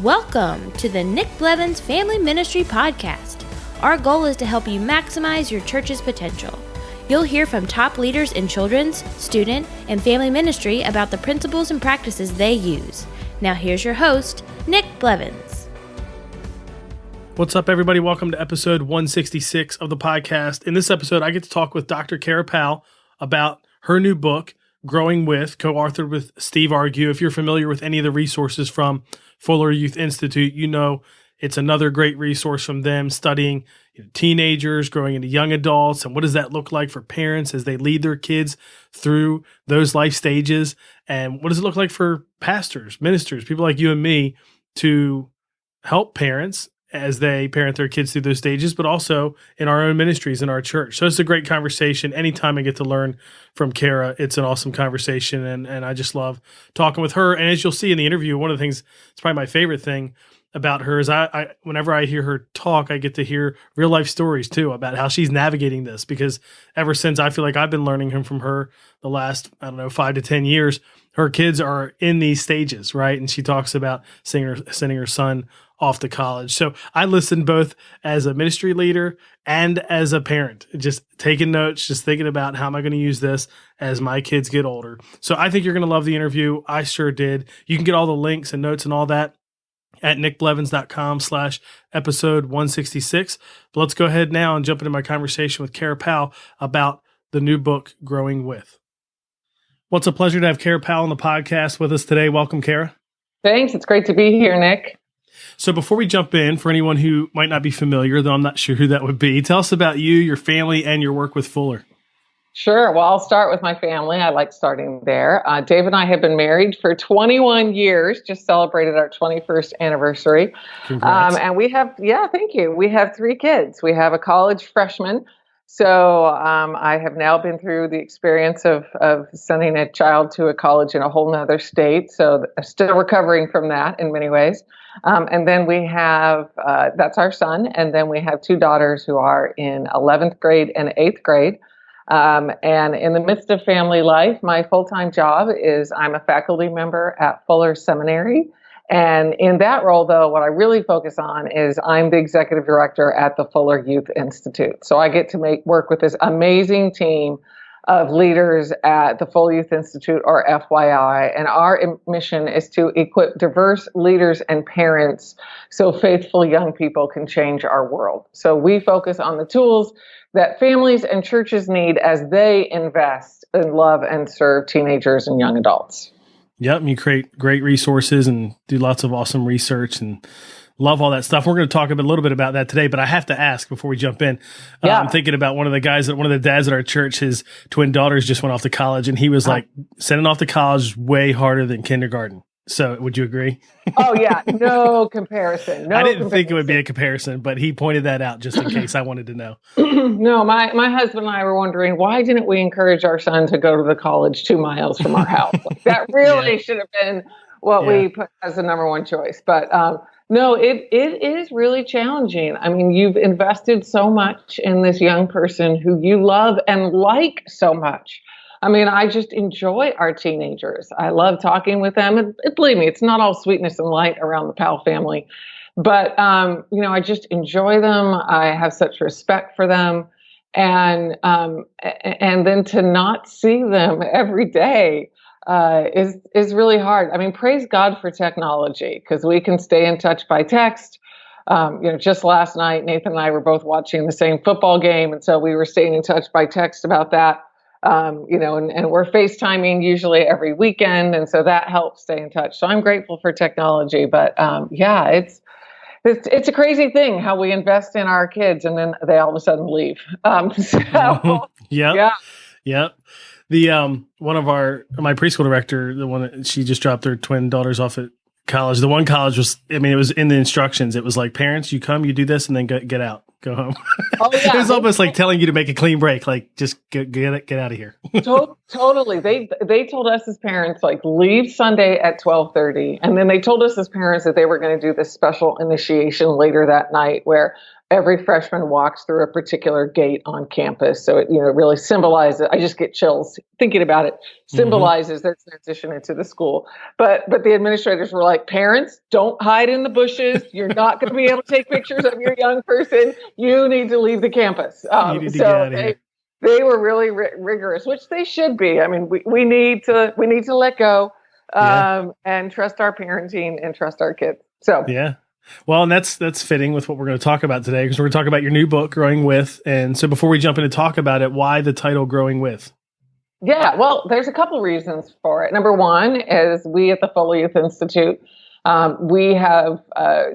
Welcome to the Nick Blevins Family Ministry Podcast. Our goal is to help you maximize your church's potential. You'll hear from top leaders in children's, student, and family ministry about the principles and practices they use. Now here's your host, Nick Blevins. What's up, everybody? Welcome to episode 166 of the podcast. In this episode, I get to talk with Dr. Kara Powell about her new book, Growing With, co-authored with Steve Argue. If you're familiar with any of the resources from Fuller Youth Institute, you know it's another great resource from them studying teenagers growing into young adults, and what does that look like for parents as they lead their kids through those life stages, and what does it look like for pastors, ministers, people like you and me to help parents as they parent their kids through those stages, but also in our own ministries in our church. So it's a great conversation. Anytime I get to learn from Kara, it's an awesome conversation, and I just love talking with her. And as you'll see in the interview, one of the things, it's probably my favorite thing about her is I whenever I hear her talk, I get to hear real life stories too about how she's navigating this, because ever since I feel like I've been learning from her the last, 5 to 10 years, her kids are in these stages, right? And she talks about sending her son off to college. So I listened both as a ministry leader and as a parent, just taking notes, just thinking about how am I going to use this as my kids get older. So I think you're going to love the interview. I sure did. You can get all the links and notes and all that at nickblevins.com/episode 166. But let's go ahead now and jump into my conversation with Kara Powell about the new book, Growing With. Well, it's a pleasure to have Kara Powell on the podcast with us today. Welcome, Kara. Thanks. It's great to be here, Nick. So before we jump in, for anyone who might not be familiar, though I'm not sure who that would be, tell us about you, your family, and your work with Fuller. Sure. Well, I'll start with my family. I like starting there. Dave and I have been married for 21 years, just celebrated our 21st anniversary. Congrats. And we have, thank you. We have 3 kids. We have a college freshman. So I have now been through the experience of sending a child to a college in a whole nother state. So I'm still recovering from that in many ways. And then we have, that's our son. And then we have 2 daughters who are in 11th grade and 8th grade. And in the midst of family life, my full-time job is I'm a faculty member at Fuller Seminary. And in that role, though, what I really focus on is I'm the executive director at the Fuller Youth Institute. So I get to work with this amazing team of leaders at the Fuller Youth Institute, or FYI. And our mission is to equip diverse leaders and parents so faithful young people can change our world. So we focus on the tools that families and churches need as they invest in love and serve teenagers and young adults. Yep, and you create great resources and do lots of awesome research and love all that stuff. We're going to talk a little bit about that today, but I have to ask before we jump in. I'm thinking about one of the dads at our church, his twin daughters just went off to college, and he was like, sending off to college way harder than kindergarten. So would you agree? Oh, yeah. No comparison. I didn't think it would be a comparison, but he pointed that out just in case I wanted to know. No, my husband and I were wondering, why didn't we encourage our son to go to the college 2 miles from our house? Like, that really should have been what we put as the number one choice. But no, it is really challenging. I mean, you've invested so much in this young person who you love and like so much. I mean, I just enjoy our teenagers. I love talking with them. And believe me, it's not all sweetness and light around the Powell family. But, I just enjoy them. I have such respect for them. And then to not see them every day is really hard. I mean, praise God for technology, because we can stay in touch by text. Just last night, Nathan and I were both watching the same football game. And so we were staying in touch by text about that. And we're FaceTiming usually every weekend. And so that helps stay in touch. So I'm grateful for technology, but it's a crazy thing how we invest in our kids and then they all of a sudden leave. Yep. The, one of my preschool director, the one that she just dropped her twin daughters off at college. The one college was, it was in the instructions. It was like, parents, you come, you do this, and then get out. Go home. Oh, yeah. It was almost like telling you to make a clean break, like just get out of here. Totally. They told us as parents, like, leave Sunday at 12:30. And then they told us as parents that they were going to do this special initiation later that night where every freshman walks through a particular gate on campus. So it, really symbolizes, I just get chills thinking about it, symbolizes their transition into the school. But the administrators were like, parents, don't hide in the bushes. You're not going to be able to take pictures of your young person. You need to leave the campus. You need to get out of here. They were really rigorous, which they should be. I mean, we need to let go and trust our parenting and trust our kids. So yeah. Well, and that's fitting with what we're going to talk about today, because we're going to talk about your new book, Growing With. And so before we jump in to talk about it, why the title Growing With? Yeah, well, there's a couple reasons for it. Number one is we at the Full Youth Institute, we have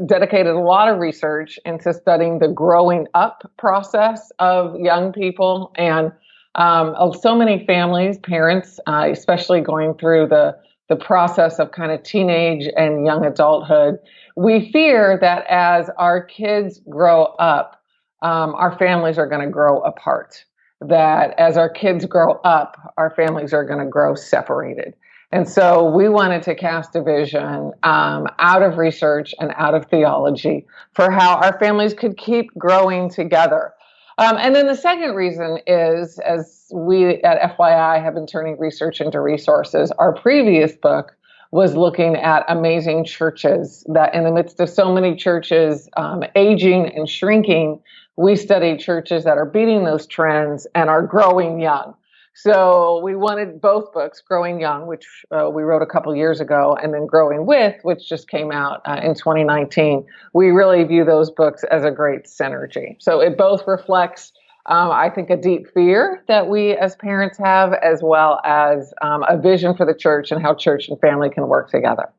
dedicated a lot of research into studying the growing up process of young people, and of so many families, parents, especially going through the process of kind of teenage and young adulthood. We fear that as our kids grow up, our families are going to grow apart. That as our kids grow up, our families are going to grow separated. And so we wanted to cast a vision out of research and out of theology for how our families could keep growing together. And then the second reason is, as we at FYI have been turning research into resources, our previous book was looking at amazing churches that in the midst of so many churches aging and shrinking, we studied churches that are beating those trends and are growing young. So we wanted both books, Growing Young, which we wrote a couple years ago, and then Growing With, which just came out in 2019. We really view those books as a great synergy. So it both reflects, I think, a deep fear that we as parents have, as well as a vision for the church and how church and family can work together.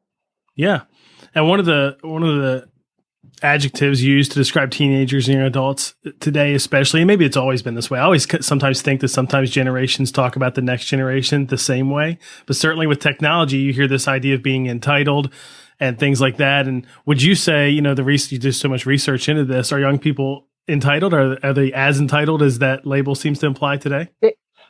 Yeah. And one of the adjectives used to describe teenagers and young adults today, especially, and maybe it's always been this way. I always sometimes think that sometimes generations talk about the next generation the same way, but certainly with technology, you hear this idea of being entitled and things like that. And would you say, you do so much research into this, are young people entitled? Are they as entitled as that label seems to imply today?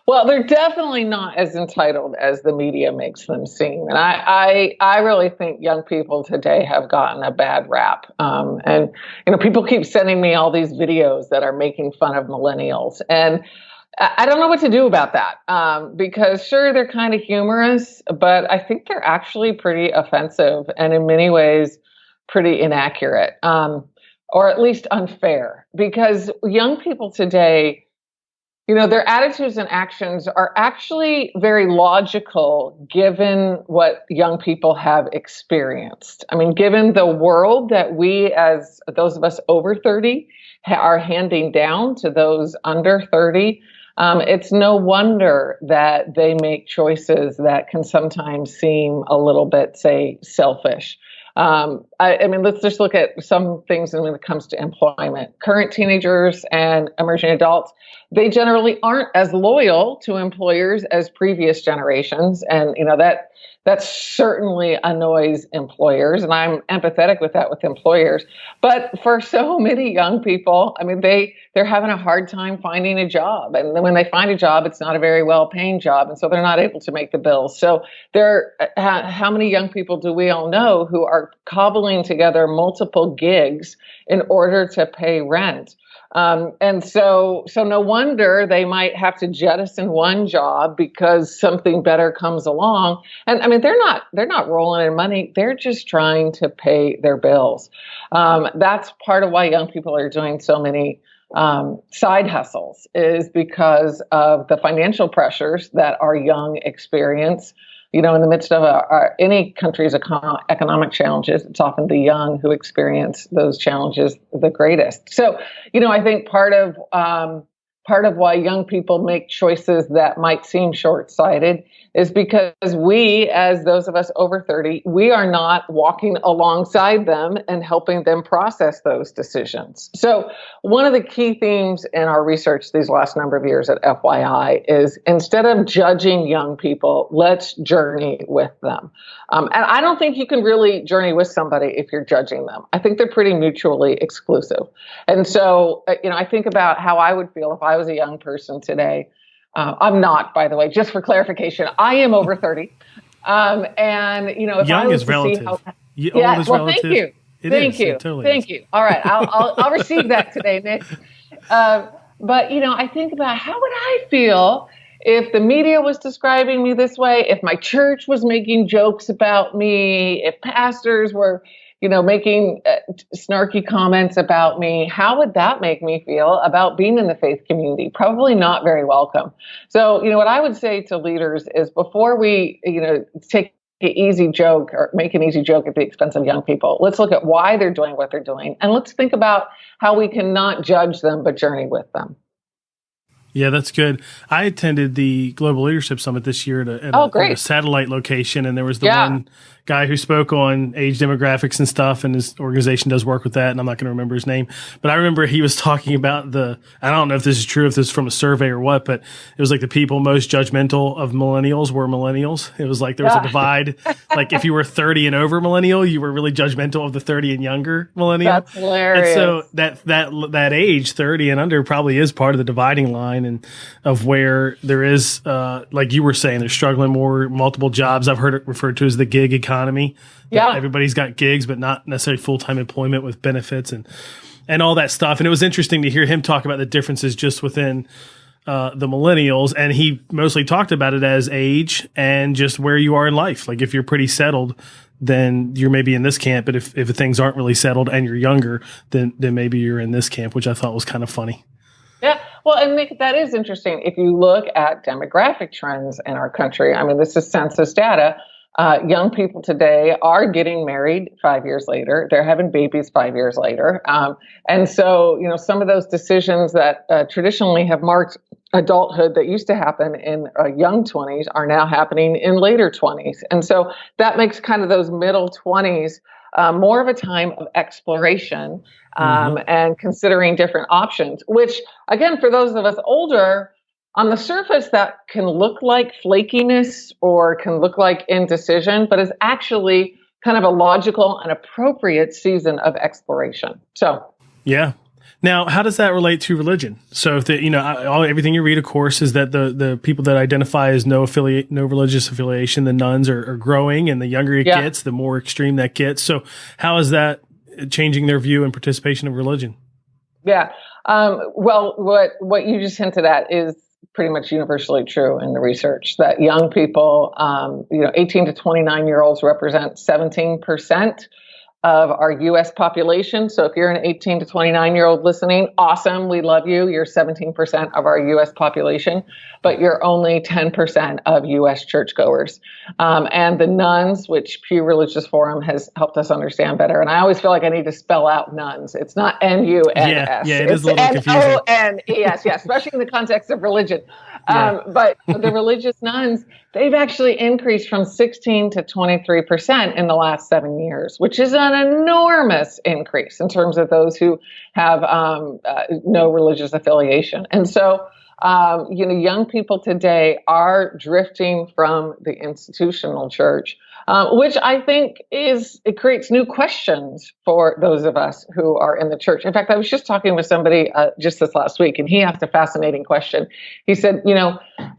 Well, they're definitely not as entitled as the media makes them seem. And I really think young people today have gotten a bad rap. And people keep sending me all these videos that are making fun of millennials. And I don't know what to do about that, because sure, they're kind of humorous, but I think they're actually pretty offensive and in many ways pretty inaccurate, or at least unfair, because young people today, their attitudes and actions are actually very logical given what young people have experienced. I mean, given the world that we, as those of us over 30, are handing down to those under 30, it's no wonder that they make choices that can sometimes seem a little bit, say, selfish. I mean, let's just look at some things when it comes to employment. Current teenagers and emerging adults, they generally aren't as loyal to employers as previous generations. And, that certainly annoys employers. And I'm empathetic with that with employers. But for so many young people, I mean, they're having a hard time finding a job. And then when they find a job, it's not a very well-paying job. And so they're not able to make the bills. So how many young people do we all know who are cobbling together multiple gigs in order to pay rent? And so no wonder they might have to jettison one job because something better comes along. And I mean, they're not rolling in money. They're just trying to pay their bills. That's part of why young people are doing so many side hustles, is because of the financial pressures that our young experience. In the midst of any country's economic challenges, it's often the young who experience those challenges the greatest. So, I think part of why young people make choices that might seem short-sighted is because we, as those of us over 30, we are not walking alongside them and helping them process those decisions. So one of the key themes in our research these last number of years at FYI is, instead of judging young people, let's journey with them. And I don't think you can really journey with somebody if you're judging them. I think they're pretty mutually exclusive. And so, I think about how I would feel if I was a young person today. I'm not, by the way, just for clarification. I am over 30. And, if young I was is relative. to see how... Old is relative. Thank you. Thank you. It totally Thank is. you. All right. I'll receive that today, Nick. But, I think about how would I feel if the media was describing me this way, if my church was making jokes about me, if pastors were, making snarky comments about me, how would that make me feel about being in the faith community? Probably not very welcome. So, what I would say to leaders is before we, take an easy joke or make an easy joke at the expense of young people, let's look at why they're doing what they're doing. And let's think about how we can not judge them, but journey with them. Yeah, that's good. I attended the Global Leadership Summit this year at a satellite location, and there was the one guy who spoke on age demographics and stuff, and his organization does work with that, and I'm not going to remember his name. But I remember he was talking about I don't know if this is true, if this is from a survey or what, but it was like the people most judgmental of millennials were millennials. It was like there was a divide. Like if you were 30 and over millennial, you were really judgmental of the 30 and younger millennial. That's hilarious. And so that age, 30 and under, probably is part of the dividing line, and of where there is, like you were saying, they're struggling more, multiple jobs. I've heard it referred to as the gig economy. Yeah. Everybody's got gigs, but not necessarily full-time employment with benefits and all that stuff. And it was interesting to hear him talk about the differences just within the millennials. And he mostly talked about it as age and just where you are in life. Like if you're pretty settled, then you're maybe in this camp. But if things aren't really settled and you're younger, then maybe you're in this camp, which I thought was kind of funny. Yeah, well, and Nick, that is interesting. If you look at demographic trends in our country, I mean, this is census data. Young people today are getting married 5 years later. They're having babies 5 years later. And so, some of those decisions that traditionally have marked adulthood that used to happen in young 20s are now happening in later 20s. And so that makes kind of those middle 20s more of a time of exploration and considering different options, which, again, for those of us older, on the surface, that can look like flakiness or can look like indecision, but is actually kind of a logical and appropriate season of exploration. So, yeah. Now, how does that relate to religion? So, if everything you read, of course, is that the people that identify as no religious affiliation, the nuns are growing, and the younger it gets, the more extreme that gets. So, how is that changing their view and participation of religion? Yeah. Well, what you just hinted at is pretty much universally true in the research that young people, 18 to 29-year-olds represent 17% of our U.S. population. So if you're an 18 to 29-year-old listening, awesome, we love you. You're 17% of our U.S. population, but you're only 10% of U.S. churchgoers. And the nuns, which Pew Religious Forum has helped us understand better. And I always feel like I need to spell out nuns. It's not N-U-N-S. Yeah, it is a little confusing. N-O-N-E-S, especially in the context of religion. But the religious nuns, they've actually increased from 16 to 23% in the last 7 years, which is an enormous increase in terms of those who have no religious affiliation. And so, young people today are drifting from the institutional church, which I think it creates new questions for those of us who are in the church. In fact, I was just talking with somebody just this last week, and he asked a fascinating question. He said,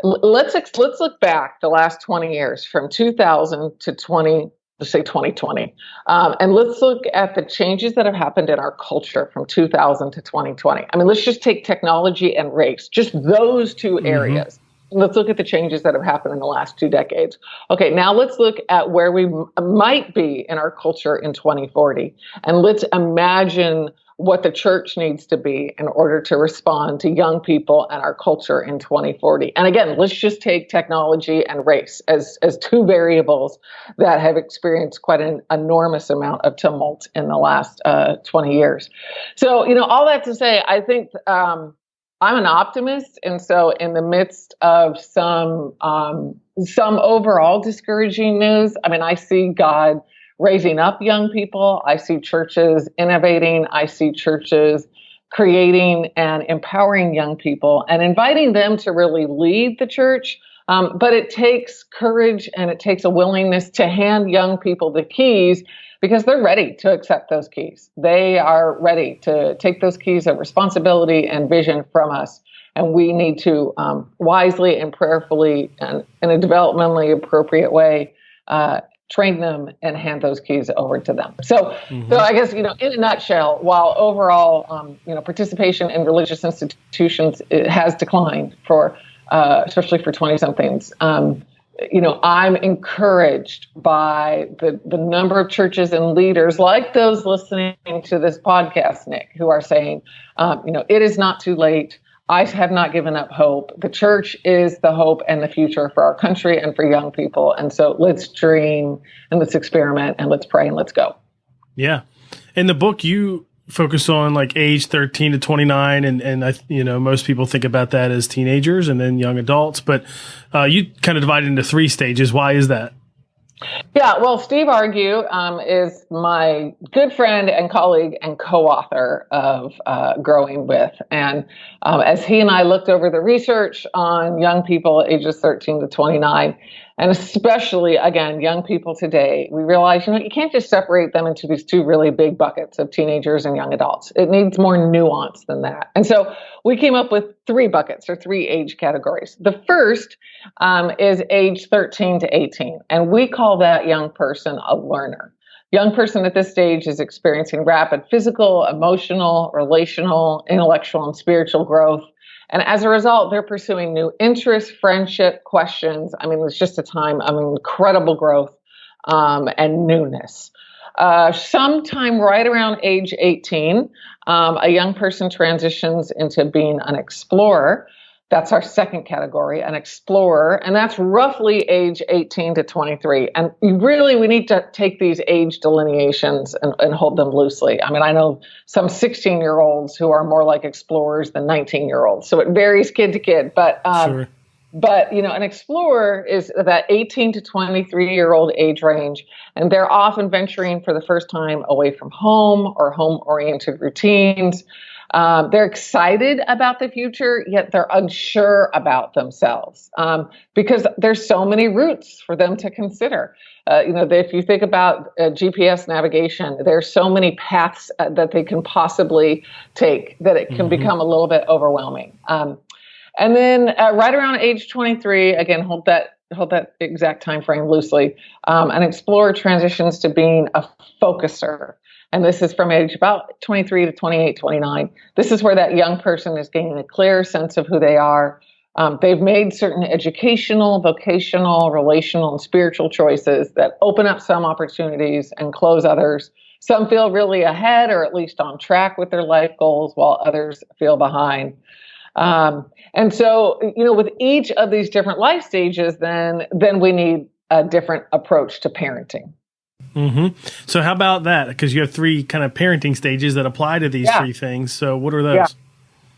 let's look back the last 20 years from 2000 to 2020. And let's look at the changes that have happened in our culture from 2000 to 2020. I mean, let's just take technology and race, just those two areas. Let's look at the changes that have happened in the last 2 decades. Okay, now let's look at where we might be in our culture in 2040. And let's imagine what the church needs to be in order to respond to young people and our culture in 2040. And again, let's just take technology and race as two variables that have experienced quite an enormous amount of tumult in the last 20 years. So, all that to say, I think I'm an optimist. And so in the midst of some overall discouraging news, I mean, I see God raising up young people. I see churches innovating. I see churches creating and empowering young people and inviting them to really lead the church. But it takes courage and it takes a willingness to hand young people the keys because they're ready to accept those keys. They are ready to take those keys of responsibility and vision from us. And we need to wisely and prayerfully and in a developmentally appropriate way train them, and hand those keys over to them. So I guess, in a nutshell, while overall, participation in religious institutions it has declined for, especially for 20-somethings, I'm encouraged by the number of churches and leaders like those listening to this podcast, Nick, who are saying, it is not too late. I have not given up hope. The church is the hope and the future for our country and for young people. And so let's dream and let's experiment and let's pray and let's go. Yeah. In the book, you focus on like age 13 to 29. And most people think about that as teenagers and then young adults, but you kind of divide it into 3 stages. Why is that? Yeah, well, Steve Argue is my good friend and colleague and co-author of Growing With. And as he and I looked over the research on young people ages 13 to 29, and especially, again, young people today, we realize, you can't just separate them into these 2 really big buckets of teenagers and young adults. It needs more nuance than that. And so we came up with 3 buckets or 3 age categories. The first is age 13 to 18, and we call that young person a learner. Young person at this stage is experiencing rapid physical, emotional, relational, intellectual, and spiritual growth. And as a result, they're pursuing new interests, friendship, questions. I mean, it's just a time of incredible growth and newness. Sometime right around age 18, a young person transitions into being an explorer. That's our second category, an explorer, and that's roughly age 18 to 23. And we need to take these age delineations and hold them loosely. I mean, I know some 16-year-olds who are more like explorers than 19-year-olds, so it varies kid to kid. But Sure. But, an explorer is that 18 to 23-year-old age range, and they're often venturing for the first time away from home or home-oriented routines. They're excited about the future, yet they're unsure about themselves because there's so many routes for them to consider. If you think about GPS navigation, there's so many paths that they can possibly take that it can become a little bit overwhelming. And then right around age 23, again, hold that exact time frame loosely, an explorer transitions to being a focuser. And this is from age about 23 to 28, 29. This is where that young person is gaining a clear sense of who they are. They've made certain educational, vocational, relational, and spiritual choices that open up some opportunities and close others. Some feel really ahead or at least on track with their life goals, while others feel behind. And so, with each of these different life stages, then we need a different approach to parenting. Mm-hmm. So how about that? Because you have 3 kind of parenting stages that apply to these 3 things. So what are those?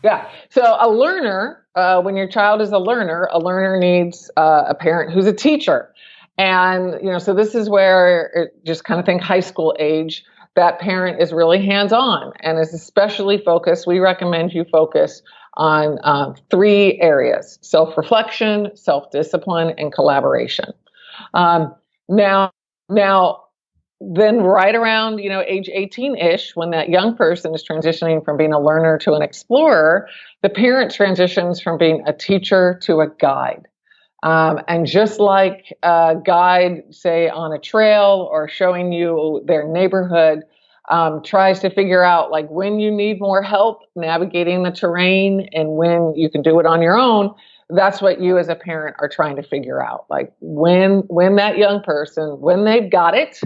Yeah. So a learner, when your child is a learner needs a parent who's a teacher. And, so this is where just kind of think high school age, that parent is really hands-on and is especially focused. We recommend you focus on 3 areas: self-reflection, self-discipline, and collaboration. Now, then right around, age 18-ish, when that young person is transitioning from being a learner to an explorer, the parent transitions from being a teacher to a guide. And just like a guide, say, on a trail or showing you their neighborhood, tries to figure out like when you need more help navigating the terrain and when you can do it on your own, that's what you as a parent are trying to figure out. Like when that young person, when they've got it,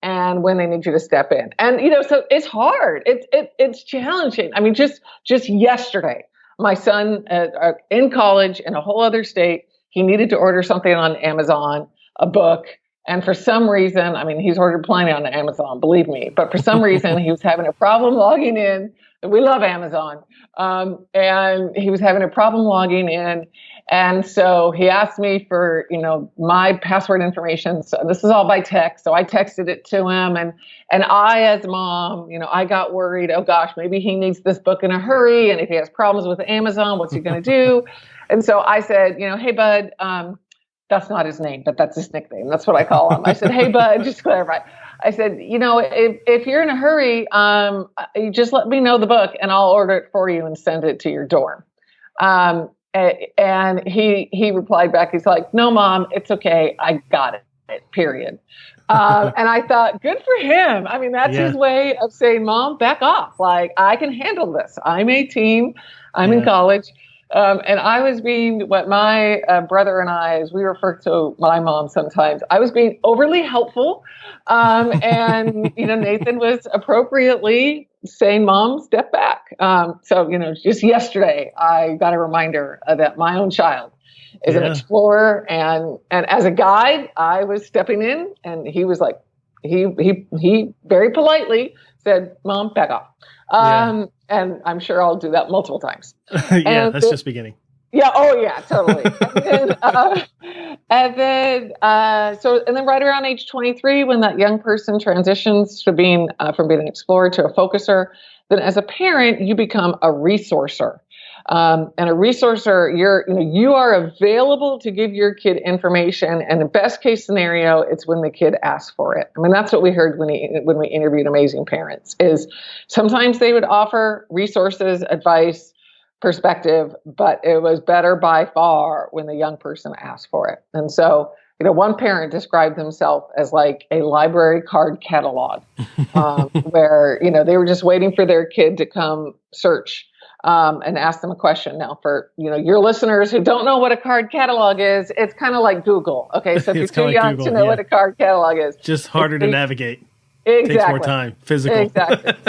and when they need you to step in. And, so it's hard. It's challenging. I mean, just yesterday, my son in college in a whole other state, he needed to order something on Amazon, a book. And for some reason, I mean, he's ordered plenty on Amazon, believe me. But for some reason, he was having a problem logging in. We love Amazon. And he was having a problem logging in. And so he asked me for, my password information. So this is all by text. So I texted it to him. And I, as mom, I got worried. Oh, gosh, maybe he needs this book in a hurry. And if he has problems with Amazon, what's he going to do? And so I said, hey, bud, that's not his name, but that's his nickname. That's what I call him. I said, hey, bud, just to clarify. I said, if you're in a hurry, you just let me know the book and I'll order it for you and send it to your dorm. And he replied back, he's like, no, Mom, it's okay. I got it. period. And I thought, good for him. I mean, that's his way of saying, Mom, back off. Like, I can handle this. I'm 18. I'm in college. And I was being what my brother and I, as we refer to my mom sometimes, I was being overly helpful. And, Nathan was appropriately saying, Mom, step back. So, just yesterday, I got a reminder that my own child is an explorer. And as a guide, I was stepping in, and he was like, he very politely said, Mom, back off. And I'm sure I'll do that multiple times. That's just beginning. Yeah. Oh, yeah. Totally. And then right around age 23, when that young person transitions to being from being an explorer to a focuser, then as a parent, you become a resourcer. And a resourcer, you are available to give your kid information. And the best case scenario, it's when the kid asks for it. I mean, that's what we heard when we interviewed amazing parents. Is sometimes they would offer resources, advice, perspective, but it was better by far when the young person asked for it. And so, one parent described themselves as like a library card catalog, where, they were just waiting for their kid to come search and ask them a question. Now, for your listeners who don't know what a card catalog is, it's kind of like Google. Okay, so if you're too young to know what a card catalog is, just harder to navigate. Exactly. Takes more time. Physical.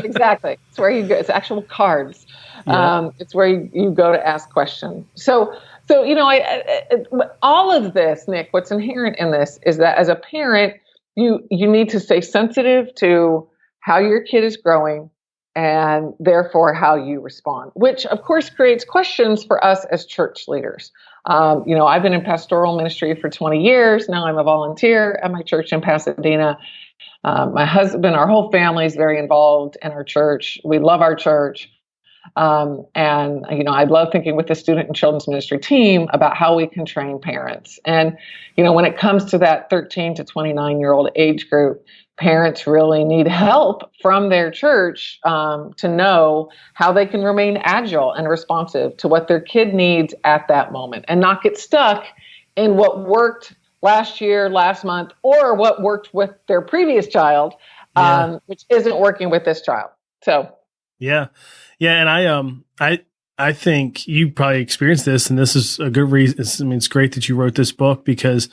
Exactly. It's where you go. It's actual cards. It's where you go to ask questions. So all of this, Nick, what's inherent in this is that as a parent, you need to stay sensitive to how your kid is growing, and therefore how you respond, which of course creates questions for us as church leaders. I've been in pastoral ministry for 20 years. Now I'm a volunteer at my church in Pasadena. My husband, our whole family is very involved in our church. We love our church. I love thinking with the student and children's ministry team about how we can train parents. And, when it comes to that 13 to 29-year-old age group, parents really need help from their church to know how they can remain agile and responsive to what their kid needs at that moment and not get stuck in what worked last year, last month, or what worked with their previous child, which isn't working with this child. So. Yeah. And I think you probably experienced this, and this is a good reason. I mean, it's great that you wrote this book because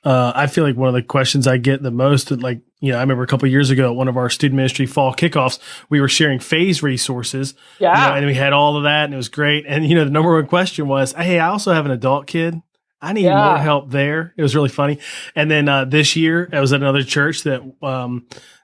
I feel like one of the questions I get the most, I remember a couple of years ago at one of our student ministry fall kickoffs, we were sharing phase resources. Yeah. And we had all of that, and it was great. And, the number one question was, hey, I also have an adult kid. I need more help there. It was really funny. And then this year, I was at another church that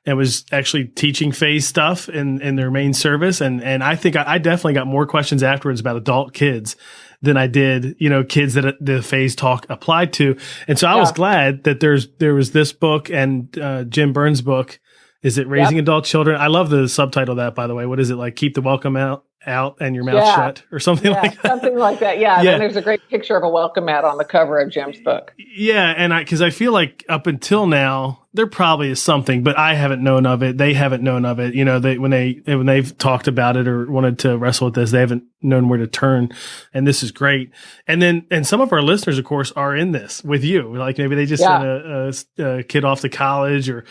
and was actually teaching phase stuff in their main service. And I think I definitely got more questions afterwards about adult kids than I did, kids that the phase talk applied to. And so I was glad that there was this book and Jim Burns' book. Is it Raising Adult Children? I love the subtitle of that, by the way. What is it? Like, keep the welcome out and your mouth shut or something like that. Something like that. Yeah. And there's a great picture of a welcome mat on the cover of Jim's book. Yeah. And because I feel like up until now, there probably is something, but I haven't known of it. They haven't known of it. When they've talked about it or wanted to wrestle with this, they haven't known where to turn. And this is great. And some of our listeners, of course, are in this with you. Like maybe they just sent a kid off to college or,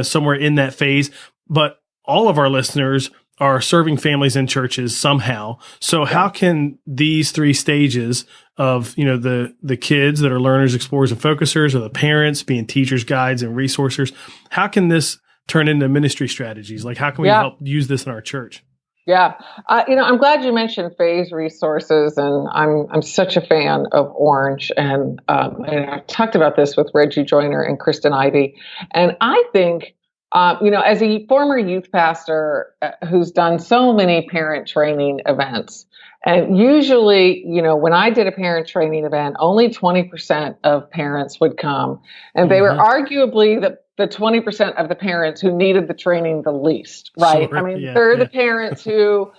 somewhere in that phase. But all of our listeners are serving families in churches somehow. So how can these three stages of, the kids that are learners, explorers, and focusers, or the parents being teachers, guides, and resourcers, how can this turn into ministry strategies? Like, how can we help use this in our church? Yeah. I'm glad you mentioned phase resources, and I'm such a fan of Orange. And I talked about this with Reggie Joyner and Kristen Ivy. And I think, as a former youth pastor who's done so many parent training events, and usually, when I did a parent training event, only 20% of parents would come. And they were arguably the 20% of the parents who needed the training the least, right? Sure. I mean, they're the parents who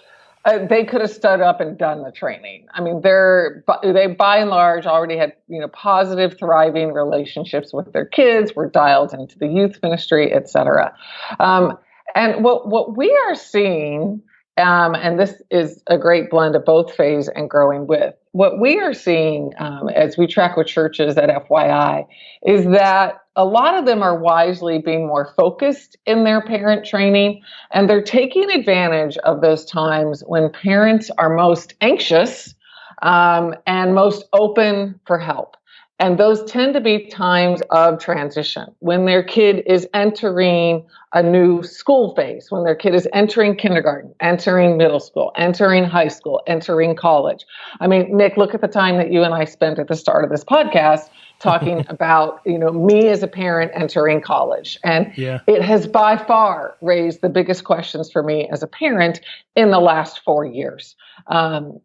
they could have stood up and done the training. I mean, they by and large already had, positive, thriving relationships with their kids, were dialed into the youth ministry, et cetera. And what we are seeing, and this is a great blend of both phase and growing with, what we are seeing as we track with churches at FYI is that a lot of them are wisely being more focused in their parent training, and they're taking advantage of those times when parents are most anxious and most open for help. And those tend to be times of transition when their kid is entering a new school phase, when their kid is entering kindergarten, entering middle school, entering high school, entering college. I mean, Nick, look at the time that you and I spent at the start of this podcast talking about, me as a parent entering college. And it has by far raised the biggest questions for me as a parent in the last 4 years. Since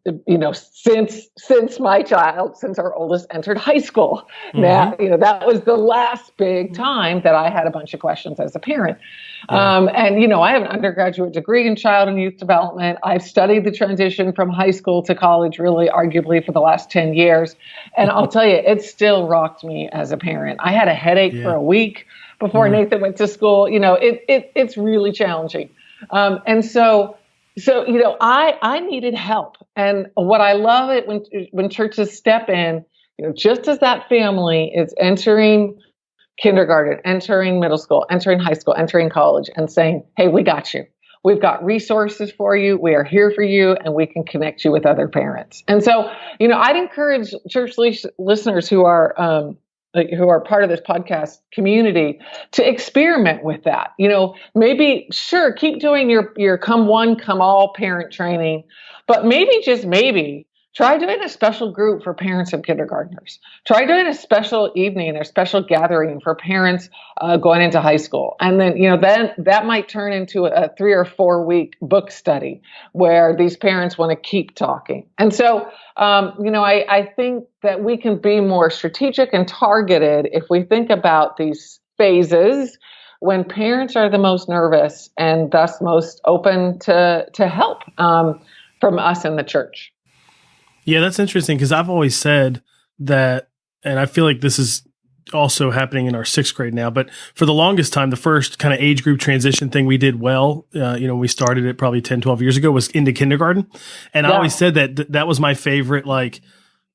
our oldest entered high school, that was the last big time that I had a bunch of questions as a parent. I have an undergraduate degree in child and youth development. I've studied the transition from high school to college, really arguably for the last 10 years. And I'll tell you, it still rocked me as a parent. I had a headache for a week before Nathan went to school. It's really challenging. I needed help. And what I love it when churches step in, just as that family is entering kindergarten, entering middle school, entering high school, entering college, and saying, hey, we got you. We've got resources for you. We are here for you, and we can connect you with other parents. And so, I'd encourage church listeners who are part of this podcast community to experiment with that. Maybe, sure, keep doing your come one, come all parent training, but maybe, just maybe, try doing a special group for parents of kindergartners. Try doing a special evening or special gathering for parents going into high school. And then, then that might turn into a 3 or 4 week book study where these parents want to keep talking. And so, I think that we can be more strategic and targeted if we think about these phases when parents are the most nervous and thus most open to help from us in the church. Yeah, that's interesting because I've always said that, and I feel like this is also happening in our 6th grade now, but for the longest time, the first kind of age group transition thing we did well, we started it probably 10, 12 years ago, was into kindergarten. And I always said that was my favorite,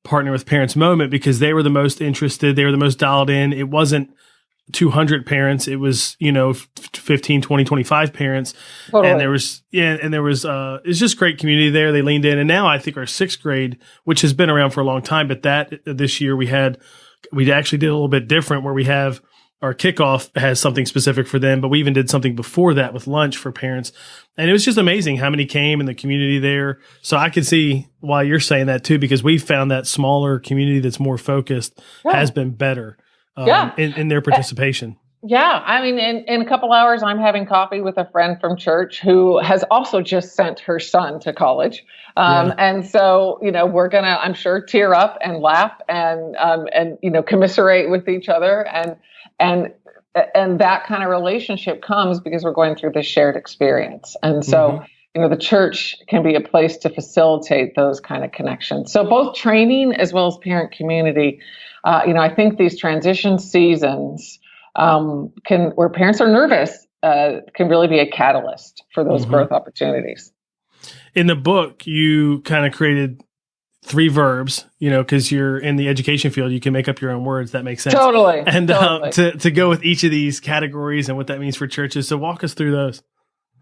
partner with parents moment because they were the most interested. They were the most dialed in. It wasn't 200 parents. It was, 15, 20, 25 parents. Totally. And there was, it's just great community there. They leaned in. And now I think our 6th grade, which has been around for a long time, but this year we actually did a little bit different where we have our kickoff has something specific for them, but we even did something before that with lunch for parents. And it was just amazing how many came in the community there. So I could see why you're saying that too, because we found that smaller community that's more focused has been better. In their participation. Yeah. I mean, in a couple hours, I'm having coffee with a friend from church who has also just sent her son to college. And so, we're going to, I'm sure, tear up and laugh and commiserate with each other. And that kind of relationship comes because we're going through this shared experience. And so, the church can be a place to facilitate those kind of connections. So both training as well as parent community, I think these transition seasons where parents are nervous, can really be a catalyst for those growth opportunities. In the book, you kind of created 3 verbs, because you're in the education field, you can make up your own words. That makes sense. Totally. And to go with each of these categories and what that means for churches. So walk us through those.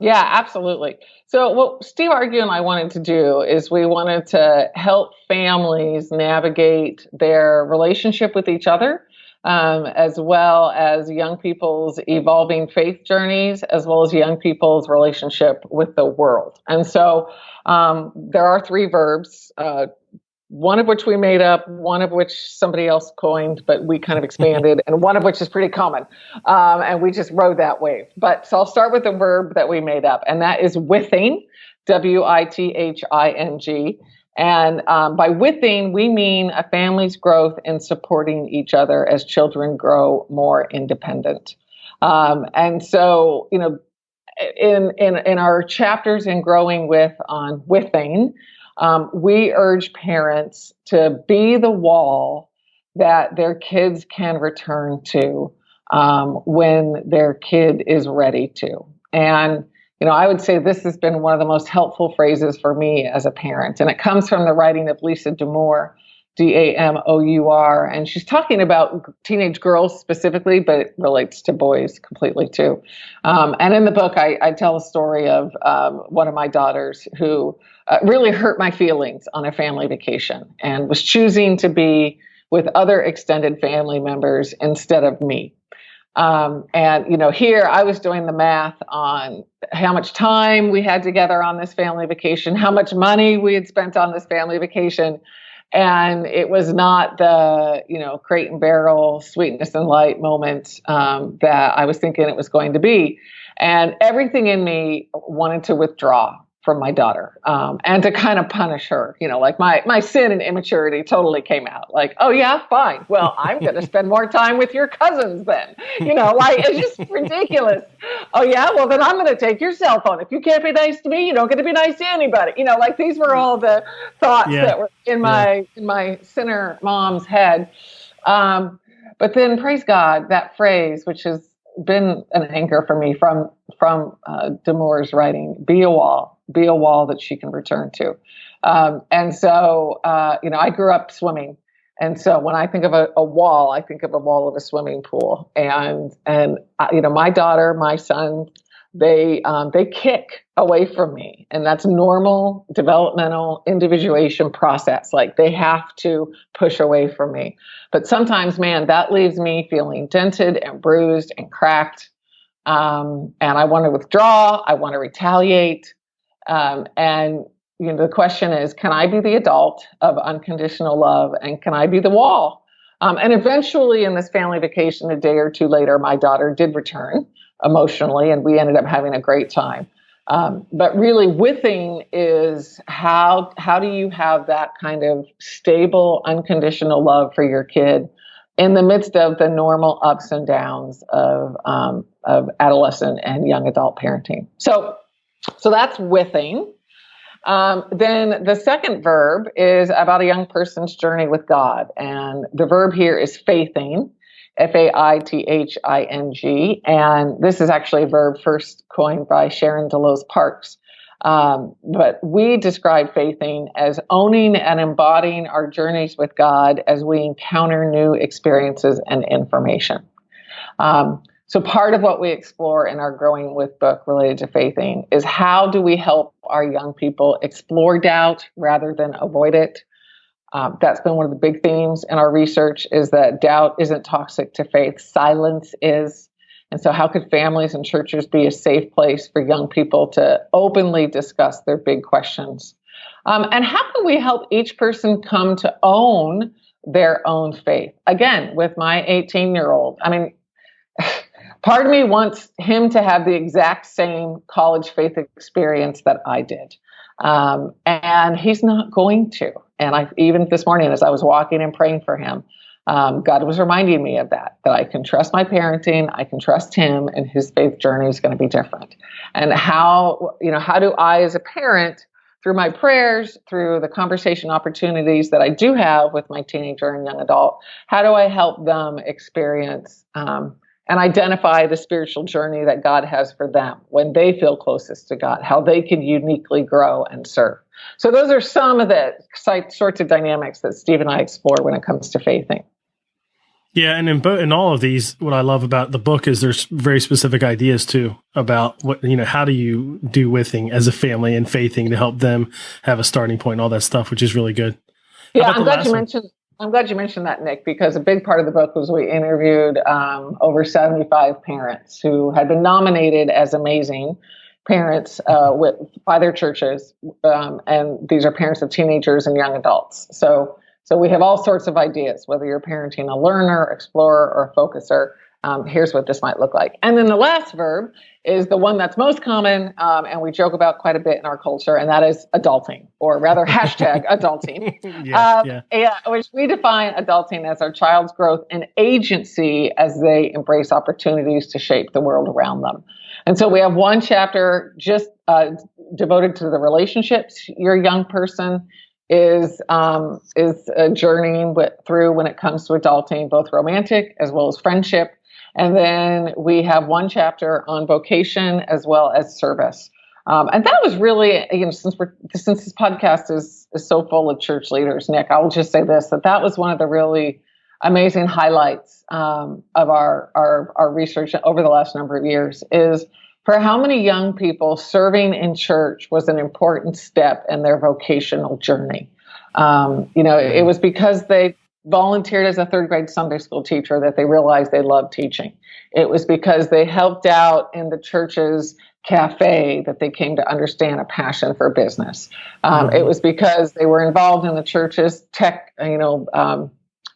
Yeah, absolutely. So what Steve Argue and I wanted to do is we wanted to help families navigate their relationship with each other, as well as young people's evolving faith journeys, as well as young people's relationship with the world. And so there are 3 verbs, one of which we made up, one of which somebody else coined, but we kind of expanded, and one of which is pretty common. And we just rode that wave. So I'll start with the verb that we made up, and that is withing, W-I-T-H-I-N-G. And by withing, we mean a family's growth in supporting each other as children grow more independent. And so, in our chapters in Growing With on withing, we urge parents to be the wall that their kids can return to when their kid is ready to. And, I would say this has been one of the most helpful phrases for me as a parent. And it comes from the writing of Lisa D'Amour, Damour. And she's talking about teenage girls specifically, but it relates to boys completely too. And in the book, I tell a story of one of my daughters who really hurt my feelings on a family vacation and was choosing to be with other extended family members instead of me. And here I was doing the math on how much time we had together on this family vacation, how much money we had spent on this family vacation. And it was not the, crate and barrel, sweetness and light moment that I was thinking it was going to be. And everything in me wanted to withdraw from my daughter and to kind of punish her. Like my sin and immaturity totally came out. Like, oh yeah, fine. Well, I'm going to spend more time with your cousins then. Like it's just ridiculous. Oh yeah, well then I'm going to take your cell phone. If you can't be nice to me, you don't get to be nice to anybody. Like these were all the thoughts that were in my sinner mom's head. But then praise God, that phrase, which has been an anchor for me from Damour's writing, be a wall that she can return to. And so, I grew up swimming. And so when I think of a wall, I think of a wall of a swimming pool. And my daughter, my son, they kick away from me. And that's normal developmental individuation process. Like they have to push away from me. But sometimes, man, that leaves me feeling dented and bruised and cracked. And I want to withdraw. I want to retaliate. And the question is, can I be the adult of unconditional love? And can I be the wall? And eventually in this family vacation, a day or two later, my daughter did return emotionally, and we ended up having a great time. But really, withing is how do you have that kind of stable, unconditional love for your kid in the midst of the normal ups and downs of adolescent and young adult parenting. So that's withing. Then the second verb is about a young person's journey with God. And the verb here is faithing, faithing. And this is actually a verb first coined by Sharon Delos Parks. But we describe faithing as owning and embodying our journeys with God as we encounter new experiences and information. So part of what we explore in our Growing With book related to faithing is how do we help our young people explore doubt rather than avoid it? That's been one of the big themes in our research is that doubt isn't toxic to faith. Silence is. And so how could families and churches be a safe place for young people to openly discuss their big questions? And how can we help each person come to own their own faith? Again, with my 18-year-old, part of me wants him to have the exact same college faith experience that I did. And he's not going to. And even this morning, as I was walking and praying for him, God was reminding me of that I can trust my parenting, I can trust him, and his faith journey is going to be different. And how do I as a parent, through my prayers, through the conversation opportunities that I do have with my teenager and young adult, how do I help them experience and identify the spiritual journey that God has for them when they feel closest to God, how they can uniquely grow and serve. So those are some of the sorts of dynamics that Steve and I explore when it comes to faithing. Yeah, and in all of these, what I love about the book is there's very specific ideas too about what how do you do withing as a family and faithing to help them have a starting point and all that stuff, which is really good. Yeah, I'm glad you mentioned that, Nick, because a big part of the book was we interviewed over 75 parents who had been nominated as amazing parents by their churches, and these are parents of teenagers and young adults. So we have all sorts of ideas, whether you're parenting a learner, explorer, or focuser. Here's what this might look like. And then the last verb is the one that's most common, and we joke about quite a bit in our culture, and that is adulting, or rather #adulting. Which we define adulting as our child's growth and agency as they embrace opportunities to shape the world around them. And so we have one chapter just devoted to the relationships your young person is journeying through when it comes to adulting, both romantic as well as friendship. And then we have one chapter on vocation as well as service. And that was really, since this podcast is so full of church leaders, Nick, I will just say this, that was one of the really amazing highlights of our research over the last number of years, is for how many young people serving in church was an important step in their vocational journey. It was because they volunteered as a third grade Sunday school teacher that they realized they loved teaching. It was because they helped out in the church's cafe that they came to understand a passion for business. It was because they were involved in the church's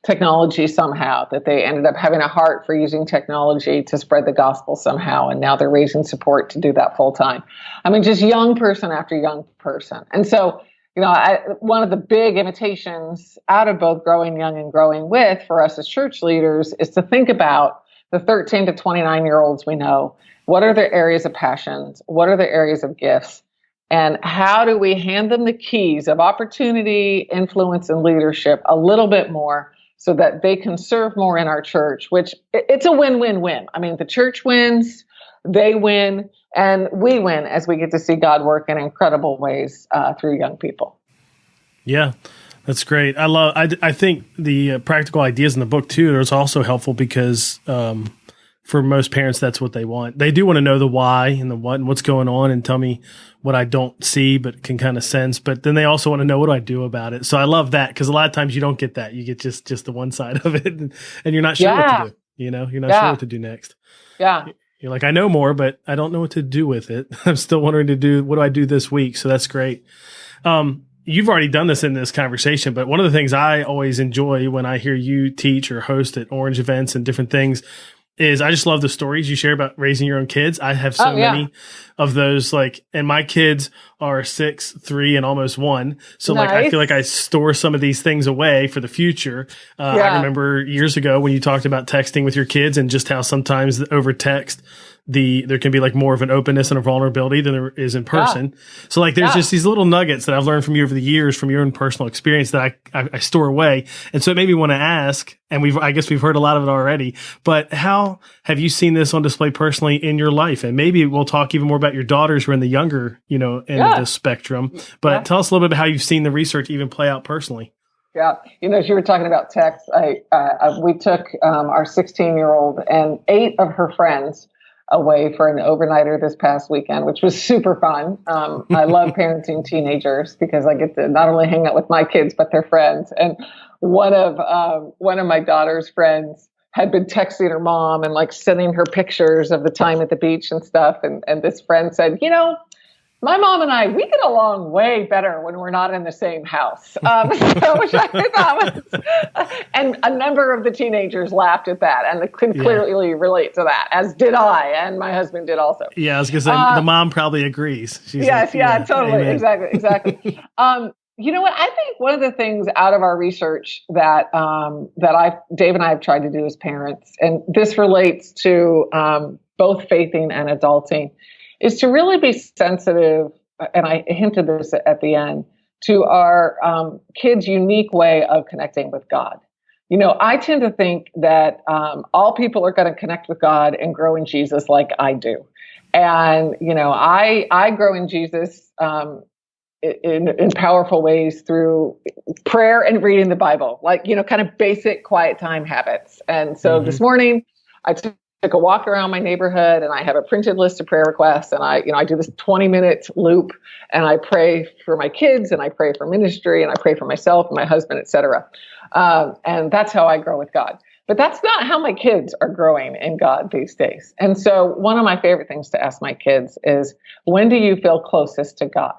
technology somehow, that they ended up having a heart for using technology to spread the gospel somehow. And now they're raising support to do that full time. I mean, just young person after young person. And so, one of the big invitations out of both Growing Young and Growing With for us as church leaders is to think about the 13 to 29-year-olds we know. What are their areas of passions? What are their areas of gifts? And how do we hand them the keys of opportunity, influence, and leadership a little bit more so that they can serve more in our church, which it's a win-win-win. I mean, the church wins, they win, and we win as we get to see God work in incredible ways through young people. Yeah, that's great. I think the practical ideas in the book too is also helpful because for most parents, that's what they want. They do want to know the why and the what and what's going on and tell me what I don't see but can kind of sense. But then they also want to know what do I do about it. So I love that because a lot of times you don't get that. You get just the one side of it and you're not sure what to do. You're not sure what to do next. Yeah. You're like, I know more, but I don't know what to do with it. I'm still wondering what do I do this week? So that's great. You've already done this in this conversation, but one of the things I always enjoy when I hear you teach or host at Orange events and different things is I just love the stories you share about raising your own kids. I have so many of those, and my kids are 6, 3, and almost 1. So nice. I feel like I store some of these things away for the future. I remember years ago when you talked about texting with your kids and just how sometimes over text, there can be more of an openness and a vulnerability than there is in person. So there's just these little nuggets that I've learned from you over the years, from your own personal experience that I store away. And so it made me want to ask, and I guess we've heard a lot of it already, but how have you seen this on display personally in your life? And maybe we'll talk even more about your daughters who are in the younger, end of the spectrum, but tell us a little bit about how you've seen the research even play out personally. Yeah. As you were talking about text, we took our 16-year-old and 8 of her friends away for an overnighter this past weekend, which was super fun. I love parenting teenagers because I get to not only hang out with my kids, but their friends. And one of my daughter's friends had been texting her mom and sending her pictures of the time at the beach and stuff. And this friend said, my mom and I, we get along way better when we're not in the same house. Which I thought was, and a number of the teenagers laughed at that and could clearly relate to that, as did I, and my husband did also. Yeah, I was going to say, the mom probably agrees. She's totally. Amen. Exactly. You know what? I think one of the things out of our research that Dave and I have tried to do as parents, and this relates to both faithing and adulting, is to really be sensitive, and I hinted this at the end, to our kids' unique way of connecting with God. I tend to think that all people are going to connect with God and grow in Jesus like I do. And, I grow in Jesus in powerful ways through prayer and reading the Bible, kind of basic quiet time habits. And so this morning I took a walk around my neighborhood and I have a printed list of prayer requests. And I do this 20-minute loop and I pray for my kids and I pray for ministry and I pray for myself and my husband, et cetera. And that's how I grow with God. But that's not how my kids are growing in God these days. And so one of my favorite things to ask my kids is, when do you feel closest to God?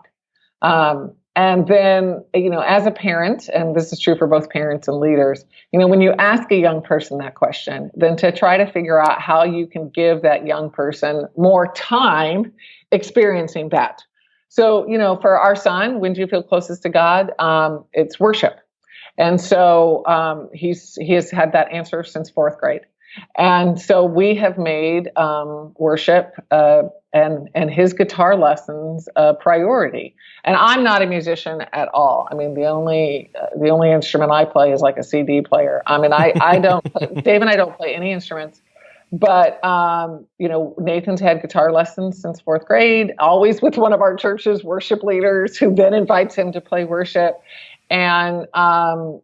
And then, as a parent, and this is true for both parents and leaders, when you ask a young person that question, then to try to figure out how you can give that young person more time experiencing that. So, for our son, when do you feel closest to God? It's worship. And so he has had that answer since 4th grade. And so we have made worship and his guitar lessons a priority. And I'm not a musician at all. I mean, the only instrument I play is a CD player. I mean, I don't. Dave and I don't play any instruments, But, Nathan's had guitar lessons since fourth grade, always with one of our church's worship leaders who then invites him to play worship. And when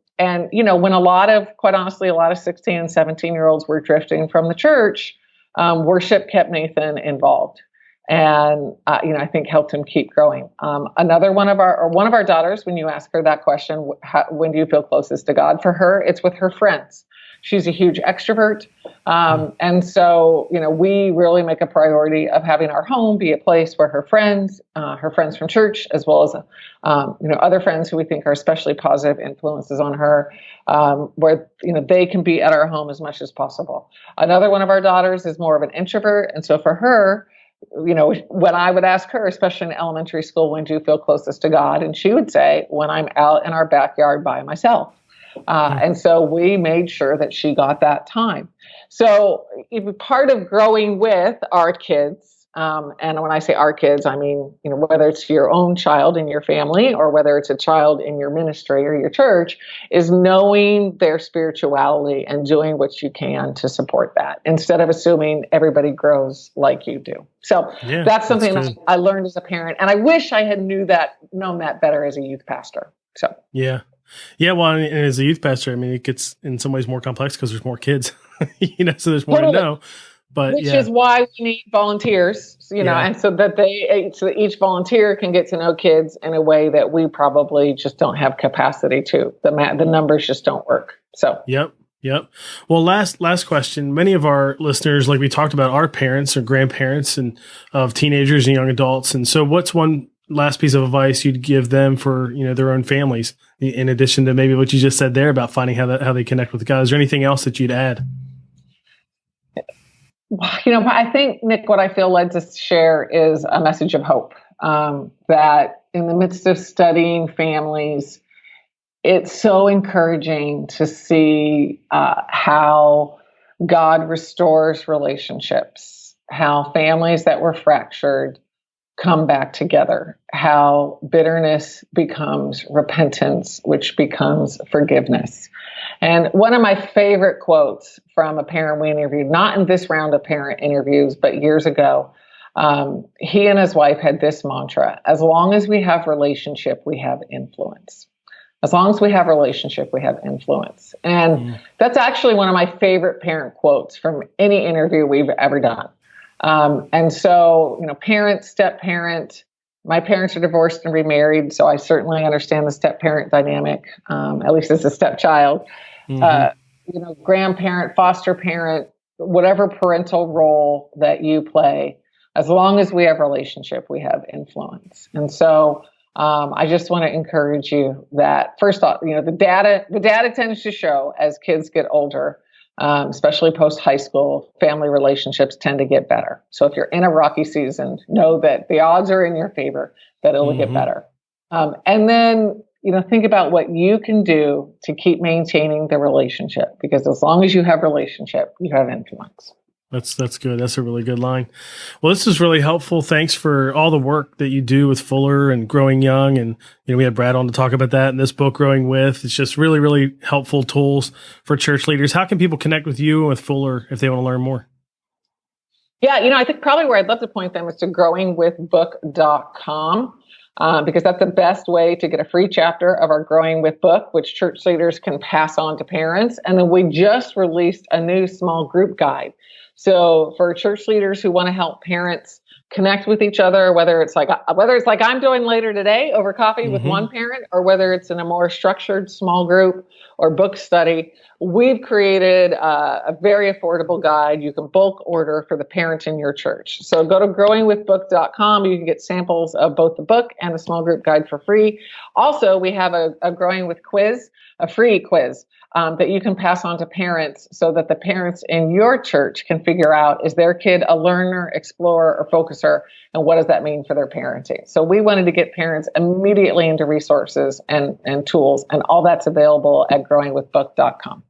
quite honestly, a lot of 16 and 17-year-olds were drifting from the church, worship kept Nathan involved. And, I think helped him keep growing. One of our daughters, when you ask her that question, when do you feel closest to God? For her, it's with her friends. She's a huge extrovert. And so, we really make a priority of having our home be a place where her friends from church, as well as, other friends who we think are especially positive influences on her, where, they can be at our home as much as possible. Another one of our daughters is more of an introvert. And so for her, when I would ask her, especially in elementary school, when do you feel closest to God? And she would say, when I'm out in our backyard by myself. And so we made sure that she got that time. So part of growing with our kids, and when I say our kids, I mean, whether it's your own child in your family or whether it's a child in your ministry or your church, is knowing their spirituality and doing what you can to support that instead of assuming everybody grows like you do. So that's something that I learned as a parent. And I wish I had known that better as a youth pastor. So, yeah. Yeah, well, and as a youth pastor, I mean, it gets in some ways more complex because there's more kids, so there's more to know. But which is why we need volunteers, and so that each volunteer can get to know kids in a way that we probably just don't have capacity to. The numbers just don't work. So, Yep. Well, last question. Many of our listeners, like we talked about, are parents or grandparents and of teenagers and young adults. And so, what's one last piece of advice you'd give them for their own families, in addition to maybe what you just said there about finding how they connect with God? Is there anything else that you'd add? I think, Nick, what I feel led to share is a message of hope, that in the midst of studying families, it's so encouraging to see how God restores relationships, how families that were fractured come back together, how bitterness becomes repentance, which becomes forgiveness. And one of my favorite quotes from a parent we interviewed, not in this round of parent interviews, but years ago, he and his wife had this mantra: as long as we have relationship, we have influence. As long as we have relationship, we have influence. And that's actually one of my favorite parent quotes from any interview we've ever done. And so, parent, step parent, my parents are divorced and remarried, so I certainly understand the step parent dynamic, at least as a stepchild. Grandparent, foster parent, whatever parental role that you play, as long as we have relationship, we have influence. And so, I just want to encourage you that first off, the data tends to show as kids get older, especially post high school, family relationships tend to get better. So if you're in a rocky season, know that the odds are in your favor that it'll get better. And then, think about what you can do to keep maintaining the relationship, because as long as you have relationship, you have influence. That's good. That's a really good line. Well, this is really helpful. Thanks for all the work that you do with Fuller and Growing Young. And, we had Brad on to talk about that in this book, Growing With. It's just really, really helpful tools for church leaders. How can people connect with you and with Fuller if they want to learn more? Yeah, I think probably where I'd love to point them is to growingwithbook.com. Because that's the best way to get a free chapter of our Growing With book, which church leaders can pass on to parents. And then we just released a new small group guide. So for church leaders who want to help parents connect with each other, whether it's like I'm doing later today over coffee with one parent, or whether it's in a more structured small group or book study, we've created a very affordable guide you can bulk order for the parent in your church. So go to growingwithbook.com. You can get samples of both the book and the small group guide for free. Also, we have a Growing With quiz, a free quiz that you can pass on to parents so that the parents in your church can figure out, is their kid a learner, explorer, or focuser, and what does that mean for their parenting? So we wanted to get parents immediately into resources and tools, and all that's available at growingwithbook.com.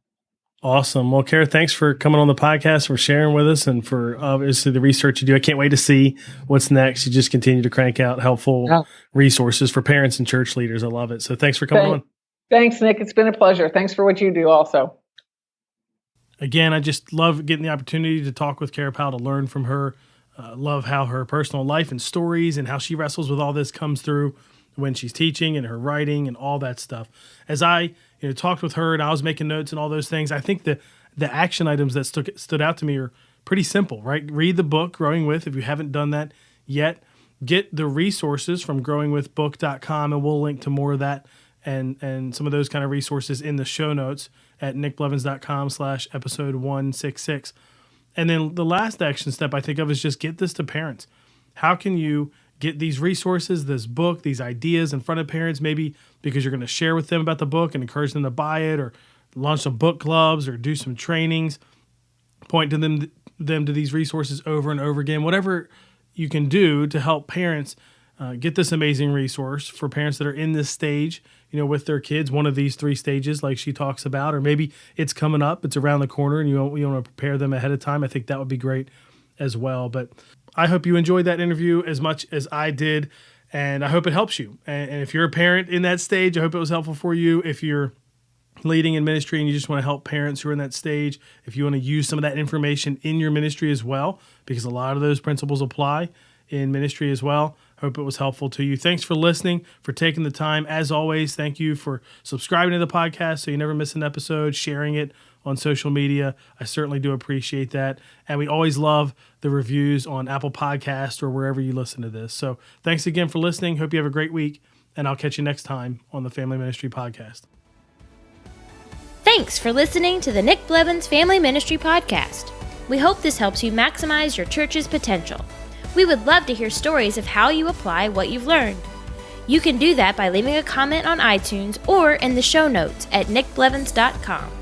Awesome. Well, Kara, thanks for coming on the podcast, for sharing with us, and for obviously the research you do. I can't wait to see what's next. You just continue to crank out helpful resources for parents and church leaders. I love it. So thanks for coming on. Thanks, Nick. It's been a pleasure. Thanks for what you do also. Again, I just love getting the opportunity to talk with Kara Powell, to learn from her. Love how her personal life and stories and how she wrestles with all this comes through when she's teaching and her writing and all that stuff. As I talked with her and I was making notes and all those things, I think the action items that stood out to me are pretty simple, right? Read the book, Growing With, if you haven't done that yet. Get the resources from growingwithbook.com, and we'll link to more of that and some of those kind of resources in the show notes at nickblevins.com/episode 166. And then the last action step I think of is just get this to parents. How can you get these resources, this book, these ideas in front of parents, maybe because you're going to share with them about the book and encourage them to buy it, or launch some book clubs or do some trainings, point to them to these resources over and over again, whatever you can do to help parents get this amazing resource for parents that are in this stage, with their kids, one of these 3 stages like she talks about, or maybe it's coming up, it's around the corner and you want to prepare them ahead of time. I think that would be great as well. But I hope you enjoyed that interview as much as I did, and I hope it helps you. And if you're a parent in that stage, I hope it was helpful for you. If you're leading in ministry and you just want to help parents who are in that stage, if you want to use some of that information in your ministry as well, because a lot of those principles apply in ministry as well. Hope it was helpful to you. Thanks for listening, for taking the time. As always, thank you for subscribing to the podcast so you never miss an episode, sharing it on social media. I certainly do appreciate that. And we always love the reviews on Apple Podcasts or wherever you listen to this. So thanks again for listening. Hope you have a great week, and I'll catch you next time on the Family Ministry Podcast. Thanks for listening to the Nick Blevins Family Ministry Podcast. We hope this helps you maximize your church's potential. We would love to hear stories of how you apply what you've learned. You can do that by leaving a comment on iTunes or in the show notes at nickblevins.com.